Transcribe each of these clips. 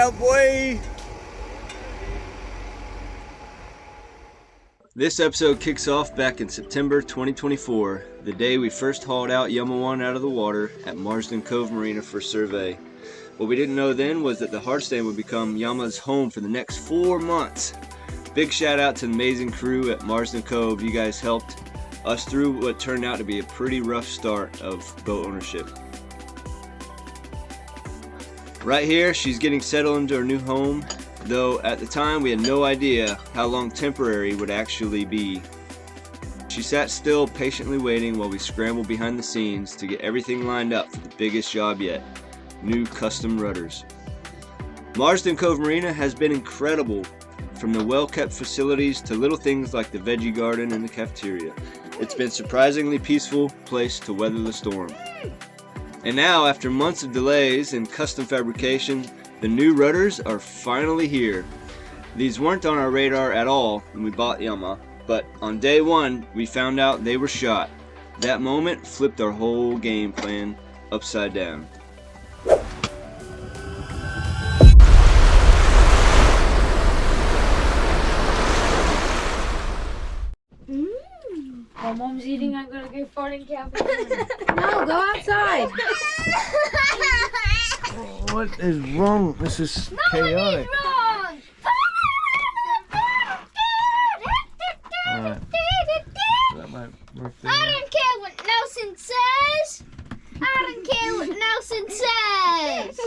out, boy! This episode kicks off back in September 2024, the day we first hauled out Yama 1 out of the water at Marsden Cove Marina for survey. What we didn't know then was that the hard stand would become Yama's home for the next 4 months. Big shout out to the amazing crew at Marsden Cove. You guys helped us through what turned out to be a pretty rough start of boat ownership. Right here, she's getting settled into her new home, though at the time we had no idea how long temporary would actually be. She sat still, patiently waiting while we scrambled behind the scenes to get everything lined up for the biggest job yet, new custom rudders. Marsden Cove Marina has been incredible, from the well-kept facilities to little things like the veggie garden and the cafeteria. It's been a surprisingly peaceful place to weather the storm. And now, after months of delays and custom fabrication, the new rudders are finally here. These weren't on our radar at all when we bought Yama, but on day one, we found out they were shot. That moment flipped our whole game plan upside down. While Mom's eating, I'm gonna go farting cafe. No, go outside. What is wrong? This is chaotic. Wrong. Alright. That might work there. I don't care what Nelson says. I don't care what Nelson says.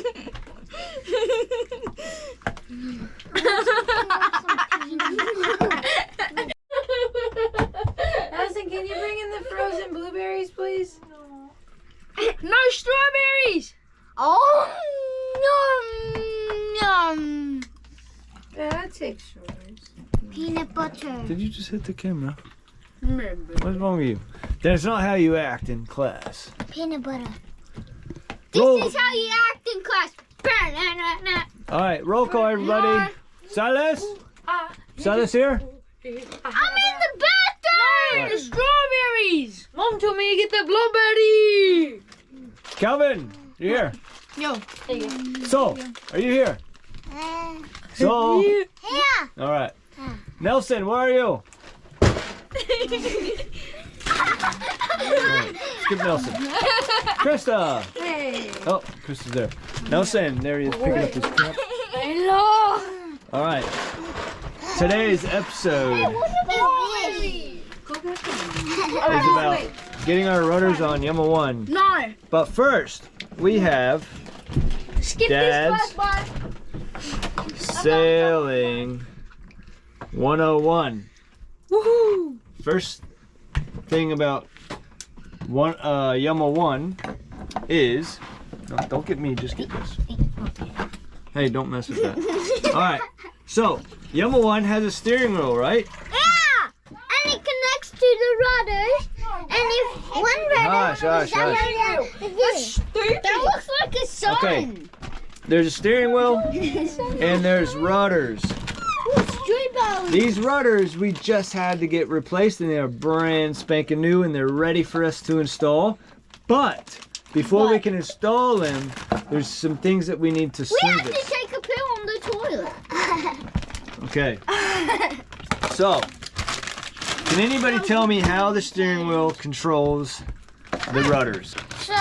Nelson, can you bring in the frozen blueberries, please? No strawberries. Oh, yum. Yeah, I'd take strawberries. Peanut butter. Did you just hit the camera? Remember. What's wrong with you? That's not how you act in class. Peanut butter. Roll. This is how you act in class. Alright, roll call everybody. Silas? Silas here? I'm in the bathroom. The strawberries. Mom told me to get the blueberry. Calvin, you here? Yo. There you go. So, are you here? So, Yeah. alright. Nelson, where are you? Alright, skip Nelson. Krista! Hey. Oh, Krista's there. Nelson, there he is picking up his crap. Hello. Alright. Today's episode is about getting our rudders on Yama 1. No. But first, we have Skip Dad's this class, Sailing 101. Woohoo. First thing about Yama 1 is, no, don't get me, just get this. Hey, don't mess with that. Alright, so Yama 1 has a steering wheel, right? Yeah. And it connects to the rudders. And if one rudder that looks like a sun. Okay. There's a steering wheel and there's rudders. These rudders we just had to get replaced and they're brand spanking new and they're ready for us to install. But before we can install them, there's some things that we need to We have service. to take a pill on the toilet. Okay. So, can anybody tell me how the steering wheel controls the rudders? So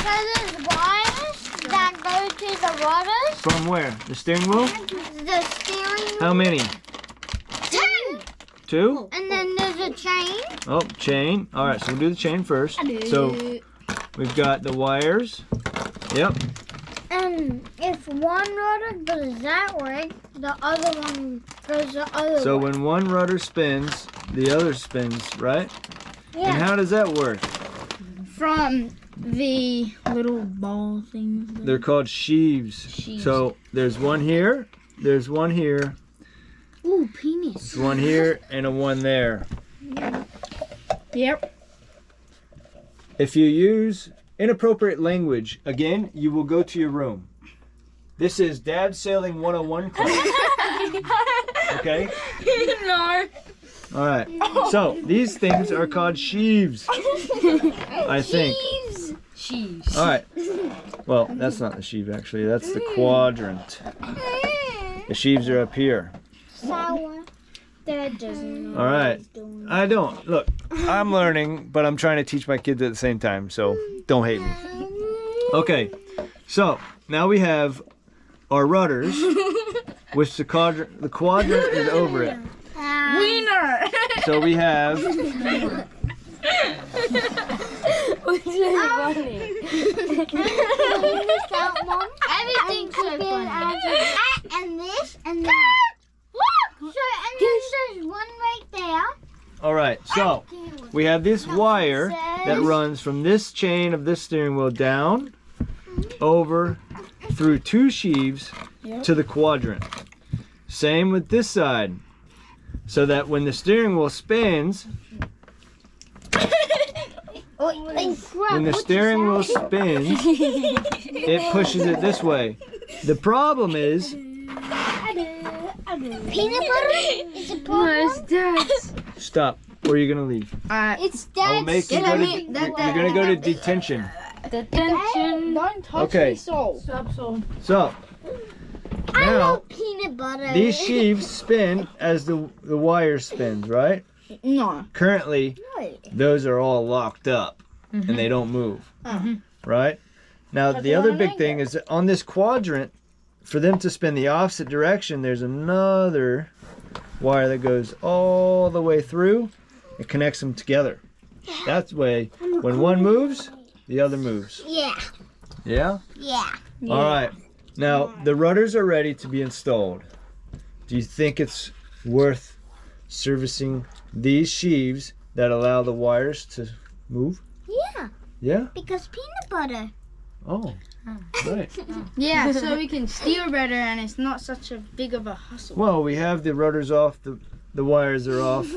there's wires that go to the rudders. From where? The steering wheel? The steering wheel. How many? 10. 2? And then there's a chain. Oh, chain. All right, so we'll do the chain first. So we've got the wires. Yep. And if one rudder goes that way, the other one goes the other way. So when one rudder spins, the other spins, right? Yeah. And how does that work? From the little ball things. They're called sheaves. So there's one here, there's one here, Ooh, penis. there's one here, and a one there. Yep. If you use inappropriate language, again, you will go to your room. This is Dad's Sailing 101 class. Okay? No. All right. So these things are called sheaves. I think. Sheaves. All right. Well, that's not the sheave actually. That's the quadrant. The sheaves are up here. Dad doesn't know. All right. I don't. Look, I'm learning, but I'm trying to teach my kids at the same time, so don't hate me. Okay, so now we have our rudders, which the quadrant is over it. Wiener! So we have Which is funny. Everything's so funny. And this and that. Look! So, and then there's one right there. all right, so we have this wire that runs from this chain of this steering wheel down, over, through 2 sheaves to the quadrant. Same with this side, so that when the steering wheel spins, when the steering wheel spins, it pushes it this way. The problem is, Peanut butter is a No, problem. it's Dad's. stop. Where are you gonna leave? It's I'll Dad's. make you go to, you're gonna go to detention. Detention. Don't touch Okay. me, Soul. Stop, Soul. So I now love peanut butter. these sheaves spin as the wire spins, right? No. Currently, those are all locked up and they don't move, right? Now the other big thing is that on this quadrant, for them to spin the opposite direction, there's another wire that goes all the way through. It connects them together. That's the way when one moves, the other moves. Yeah. Yeah? Yeah. All right. Now the rudders are ready to be installed. Do you think it's worth servicing these sheaves that allow the wires to move? Yeah. Yeah? Because peanut butter. Oh, right. Yeah, so we can steer better and it's not such a big of a hustle. Well, we have the rudders off, the wires are off,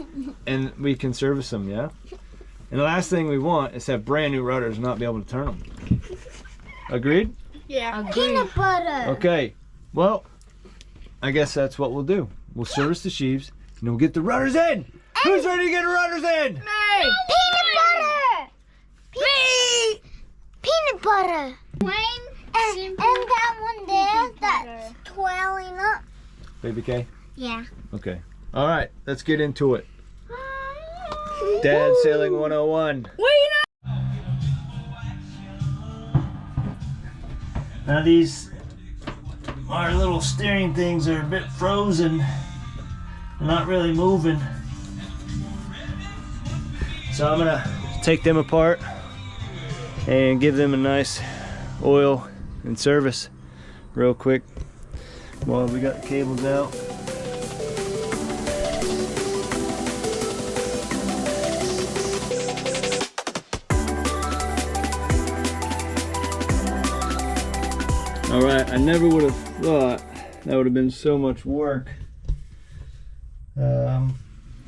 and we can service them, yeah? And the last thing we want is to have brand new rudders and not be able to turn them. Agreed? Yeah. Peanut butter. Okay. Well, I guess that's what we'll do. We'll service the sheaves and we'll get the rudders in. Who's ready to get the rudders in? Peanut butter. Me. Peanut butter. And that one there that's twirling up. Baby K? Yeah. Okay. All right, let's get into it. Dad Sailing 101. Now these, our little steering things are a bit frozen. They're not really moving. So I'm gonna take them apart and give them a nice oil and service real quick while we got the cables out. All right, I never would have thought that would have been so much work.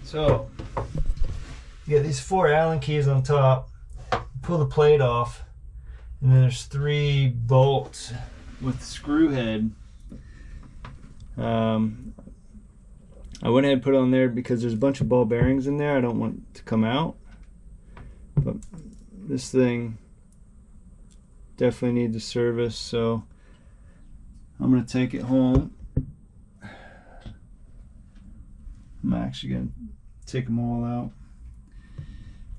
So you got these 4 Allen keys on top. Pull the plate off, and then there's 3 bolts with the screw head. I went ahead and put it on there because there's a bunch of ball bearings in there. I don't want it to come out, but this thing definitely needs a service, so I'm gonna take it home. I'm actually gonna take them all out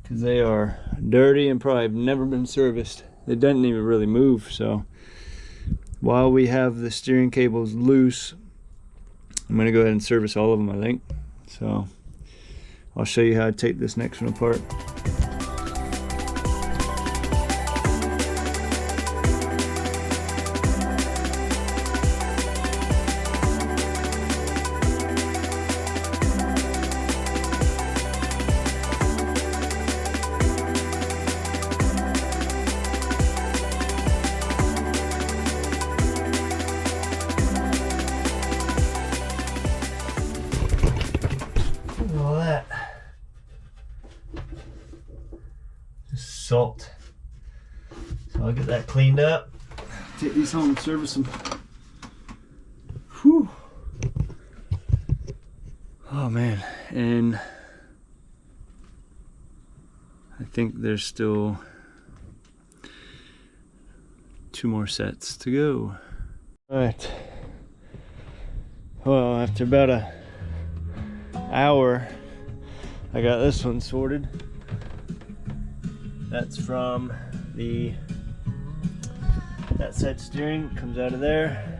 because they are dirty and probably have never been serviced. They doesn't even really move, so while we have the steering cables loose, I'm gonna go ahead and service all of them, I think. So I'll show you how to take this next one apart. All that just salt. So I'll get that cleaned up. Take these home and service them. Whew. Oh man, and I think there's still 2 more sets to go. Alright. Well, after about an hour, I got this one sorted. That's from that side steering, comes out of there.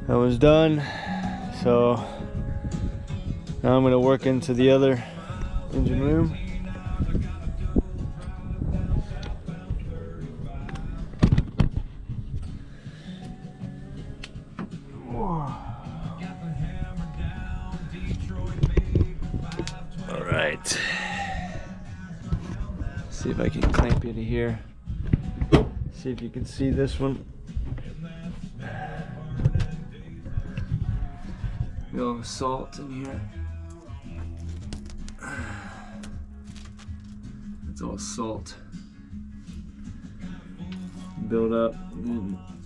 That was done. So now I'm gonna work into the other engine room. All right. See if I can clamp you to here. See if you can see this one. Go salt in here. It's all salt. Build up.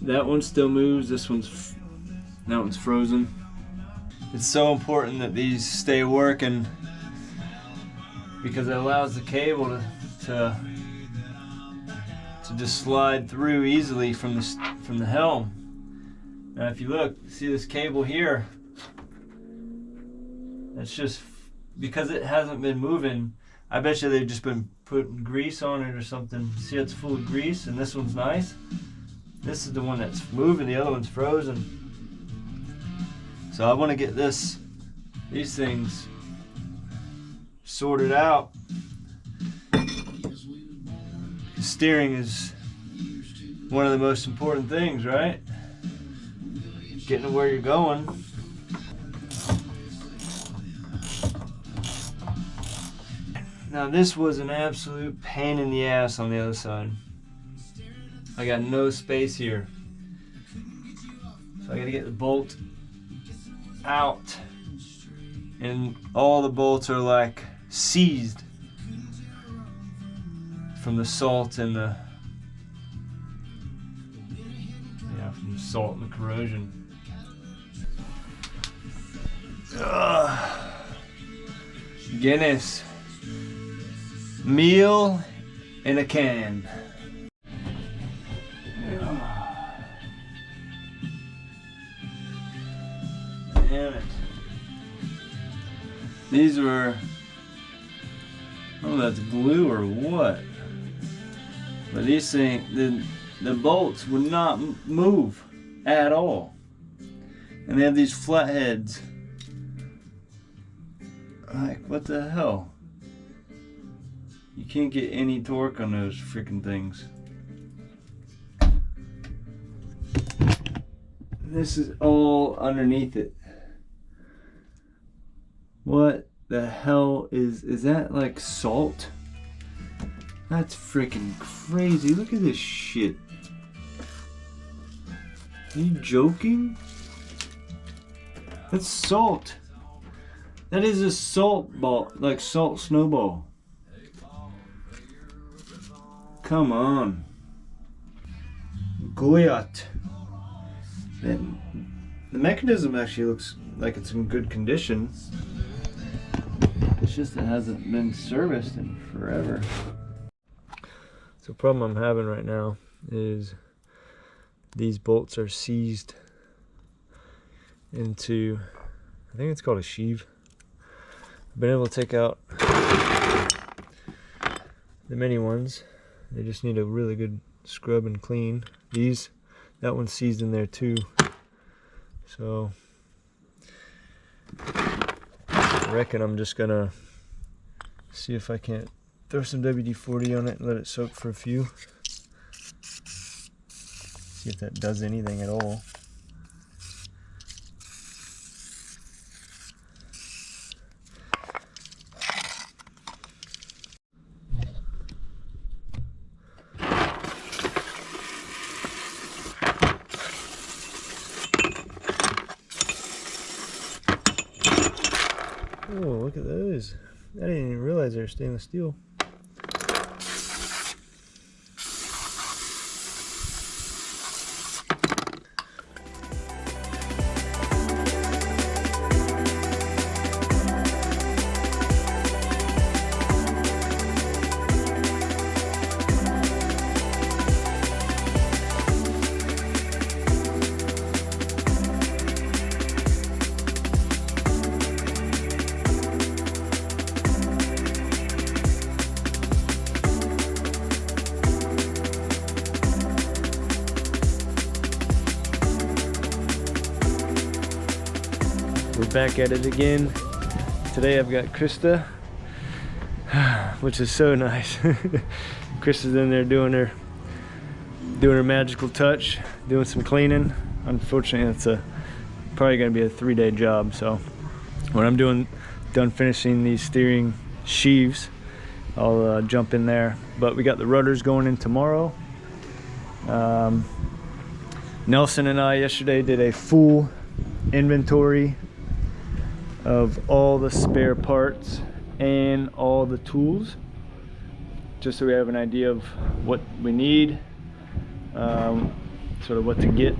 That one still moves. That one's frozen. It's so important that these stay working because it allows the cable to just slide through easily from the helm. Now, if you look, see this cable here. That's just because it hasn't been moving. I bet you they've just been putting grease on it or something. See, it's full of grease, and this one's nice. This is the one that's moving. The other one's frozen. So I want to get these things sorted out. Steering is one of the most important things, right? Getting to where you're going. Now this was an absolute pain in the ass on the other side. I got no space here. So I gotta get the bolt out. And all the bolts are like seized from the salt and the corrosion. Ugh. Guinness. Meal in a can. Damn it. These were, I don't know if that's glue or what, but these things, the bolts would not move at all. And they have these flat heads. Like, what the hell? You can't get any torque on those freaking things. This is all underneath it. What the hell is that, like salt? That's freaking crazy. Look at this shit. Are you joking? That's salt. That is a salt ball, like salt snowball. Come on. Goiot. And the mechanism actually looks like it's in good condition. It's just it hasn't been serviced in forever. So the problem I'm having right now is these bolts are seized into, I think it's called a sheave. I've been able to take out the mini ones. They just need a really good scrub and clean. That one's seized in there too. So I reckon I'm just gonna see if I can't throw some WD-40 on it and let it soak for a few. See if that does anything at all. Oh, look at those. I didn't even realize they were stainless steel. We're back at it again. Today I've got Krista, which is so nice. Krista's in there doing her magical touch, doing some cleaning. Unfortunately, it's probably gonna be a 3-day job. So when I'm done finishing these steering sheaves, I'll jump in there. But we got the rudders going in tomorrow. Nelson and I yesterday did a full inventory of all the spare parts and all the tools, just so we have an idea of what we need, sort of what to get.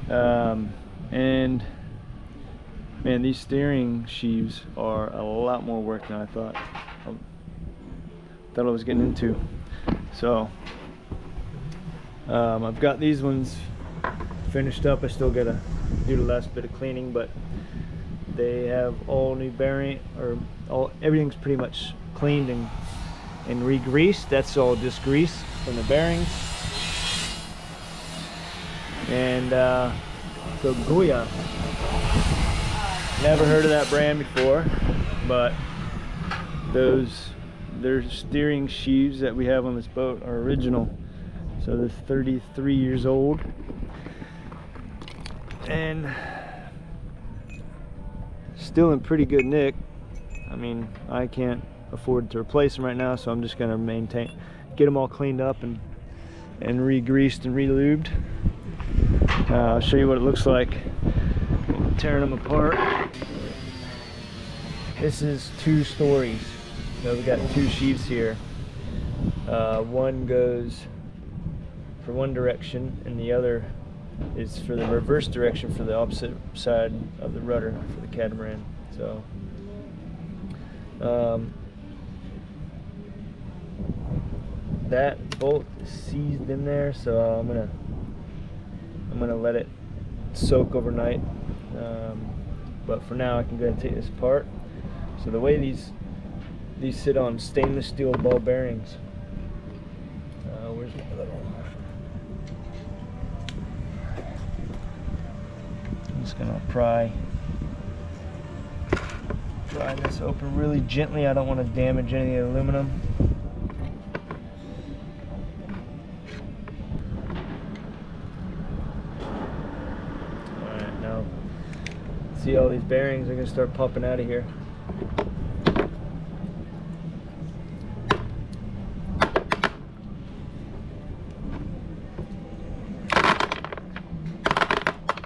And man, these steering sheaves are a lot more work than I thought I was getting into. So I've got these ones finished up. I still gotta do the last bit of cleaning, but they have all new bearing, or everything's pretty much cleaned and re-greased. That's all just grease from the bearings. And so Goiot, never heard of that brand before, but their steering sheaves that we have on this boat are original. So they're 33 years old, and still in pretty good nick. I mean, I can't afford to replace them right now, so I'm just gonna get them all cleaned up and re-greased and re-lubed. I'll show you what it looks like tearing them apart. This is 2 stories. So we got 2 sheaves here. One goes for one direction, and the other is for the reverse direction for the opposite side of the rudder for the catamaran. So that bolt is seized in there, so I'm gonna let it soak overnight. But for now, I can go ahead and take this apart. So the way these sit on stainless steel ball bearings. Where's my little? I'm just gonna pry this open really gently. I don't want to damage any of the aluminum. Alright, now see all these bearings are gonna start popping out of here.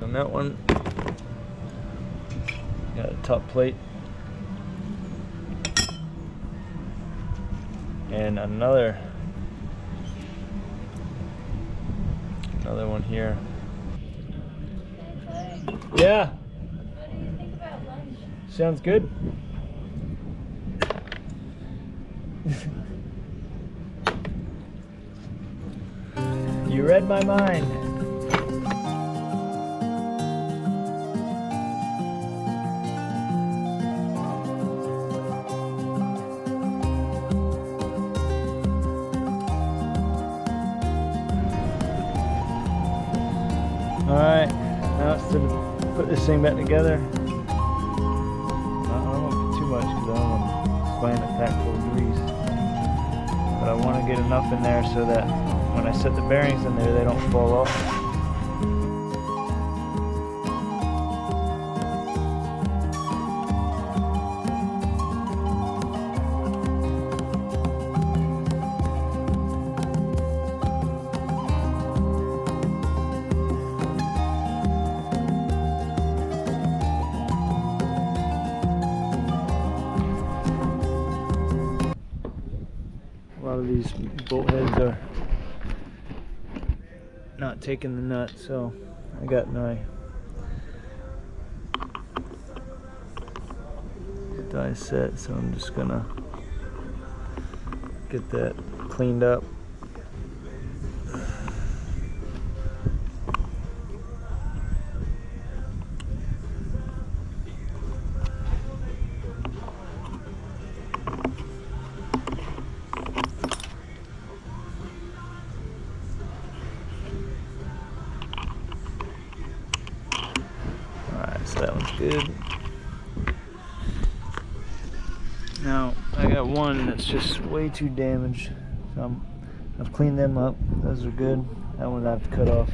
On that one, got a top plate and another one here. Yeah. What do you think about lunch? Sounds good. You read my mind. Alright, now it's to put this thing back together. I don't want to put too much because I don't want to slam it packed full of grease. But I want to get enough in there so that when I set the bearings in there, they don't fall off. A lot of these bolt heads are not taking the nut, so I got my die set, so I'm just gonna get that cleaned up. so that one's good. Now I got one that's just way too damaged, so I've cleaned them up. Those are good. That one I have to cut off.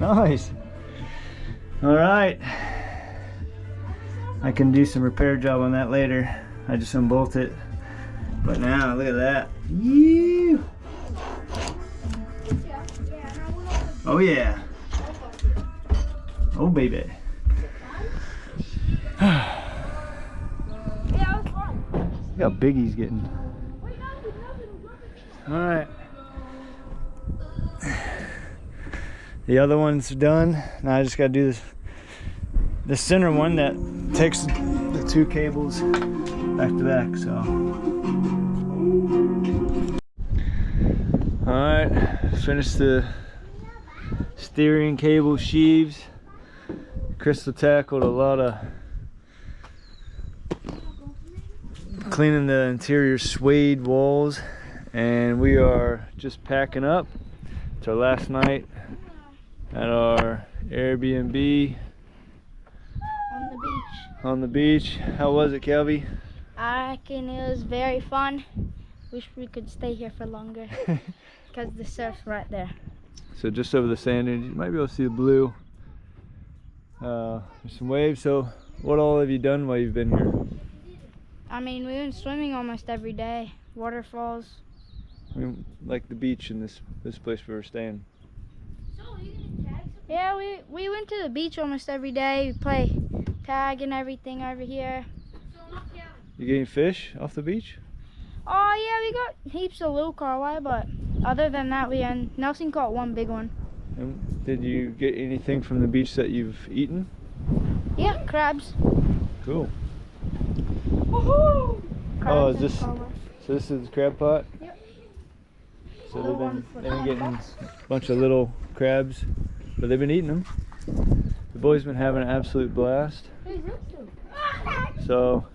Nice. All right. I can do some repair job on that later. I just unbolt it. But now, look at that. Yeah. Oh yeah. Oh baby. Look how big he's getting. All right. The other one's done. Now I just gotta do this. The center one that takes the two cables back to back. So. All right, finished the steering cable sheaves. Crystal tackled a lot of cleaning the interior suede walls, and we are just packing up. It's our last night at our Airbnb on the beach. How was it, Kelby? I reckon it was very fun. Wish we could stay here for longer because the surf's right there. So just over the sand, and you might be able to see the blue. There's some waves. So what all have you done while you've been here? I mean, we've been swimming almost every day. Waterfalls. I mean, like the beach in this place we were staying. Yeah, we went to the beach almost every day. We play tag and everything over here. You getting fish off the beach? Oh yeah, we got heaps of little carway, but other than that, Nelson caught one big one. And did you get anything from the beach that you've eaten? Yeah, crabs. Cool. Woohoo! Oh, is this? So this is the crab pot? Yep. So they've been getting a bunch of little crabs, but they've been eating them. The boys been having an absolute blast. So,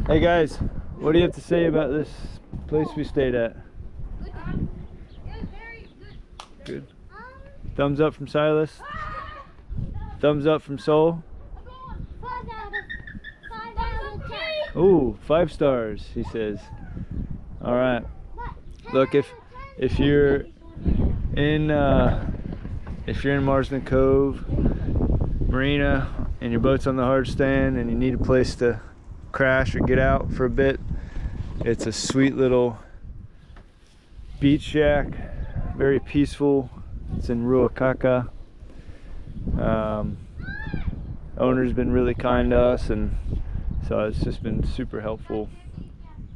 hey guys, what do you have to say about this place we stayed at? Good. Thumbs up from Silas. Thumbs up from Soul. Ooh, 5 stars, he says. All right. Look, if you're in Marsden Cove, Marina, and your boat's on the hard stand, and you need a place to crash or get out for a bit, it's a sweet little beach shack, very peaceful. It's in Ruakaka. Owner's been really kind to us, and so it's just been super helpful.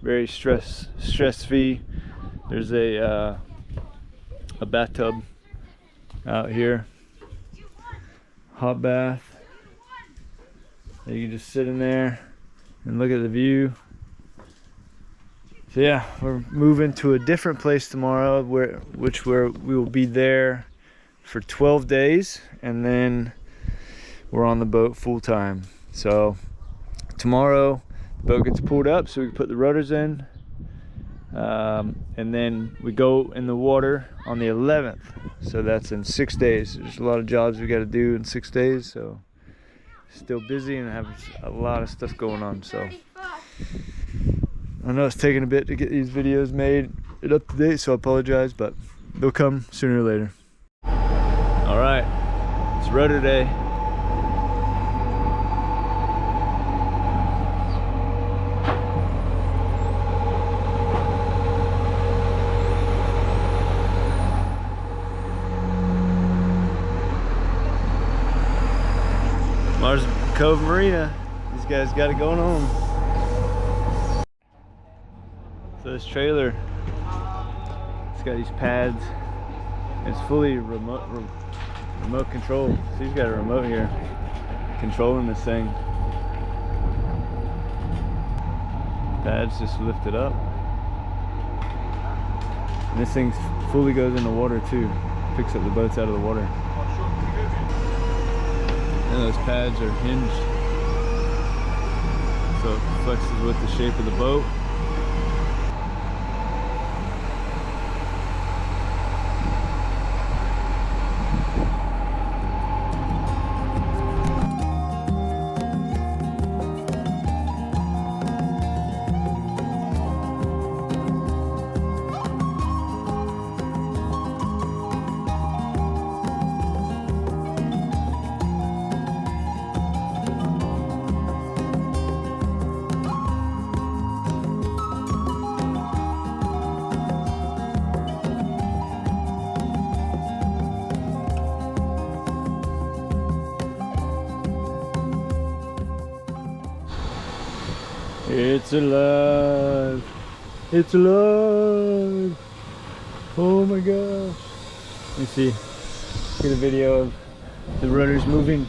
Very stress-free. There's a bathtub out here, hot bath. You can just sit in there and look at the view. So yeah, we're moving to a different place tomorrow, where we will be there for 12 days, and then we're on the boat full time. So tomorrow the boat gets pulled up so we can put the rudders in, and then we go in the water on the 11th. So that's in 6 days. There's a lot of jobs we got to do in 6 days, so still busy and have a lot of stuff going on. So I know it's taking a bit to get these videos made and up to date, so I apologize, but they'll come sooner or later. All right, it's rudder day. Cove Marina. These guys got it going on. So this trailer, it's got these pads. It's fully remote control. So he's got a remote here controlling this thing. Pads just lift it up. And this thing fully goes in the water too. Picks up the boats out of the water. And those pads are hinged, so it flexes with the shape of the boat. It's alive! It's alive! Oh my gosh! Let me see. Get a video of the rudders moving.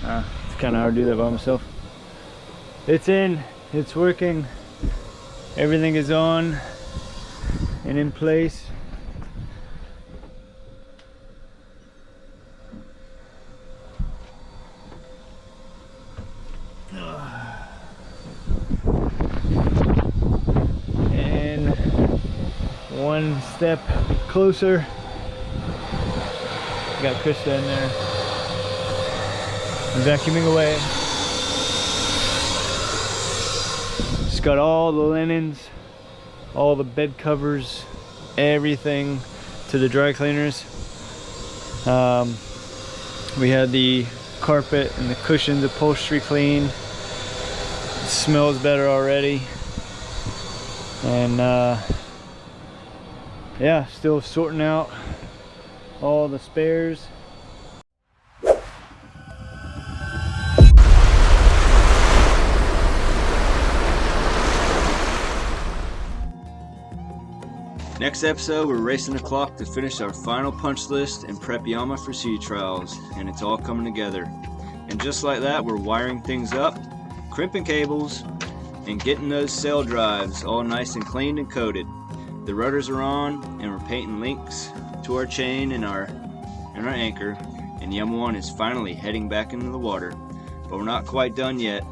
It's kind of hard to do that by myself. It's in. It's working. Everything is on and in place. One step closer. Got Krista in there, vacuuming away. Just got all the linens, all the bed covers, everything to the dry cleaners. We had the carpet and the cushions, upholstery clean. It smells better already. And yeah, still sorting out all the spares. Next episode, we're racing the clock to finish our final punch list and prep Yama for sea trials, and it's all coming together. And just like that, we're wiring things up, crimping cables, and getting those sail drives all nice and cleaned and coated. The rudders are on, and we're painting links to our chain and our anchor, and Yama 1 is finally heading back into the water, but we're not quite done yet.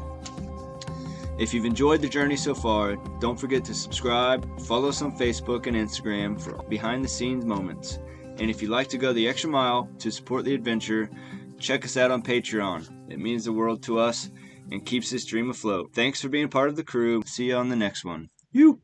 If you've enjoyed the journey so far, don't forget to subscribe, follow us on Facebook and Instagram for behind the scenes moments. And if you'd like to go the extra mile to support the adventure, check us out on Patreon. It means the world to us and keeps this dream afloat. Thanks for being part of the crew. See you on the next one. You!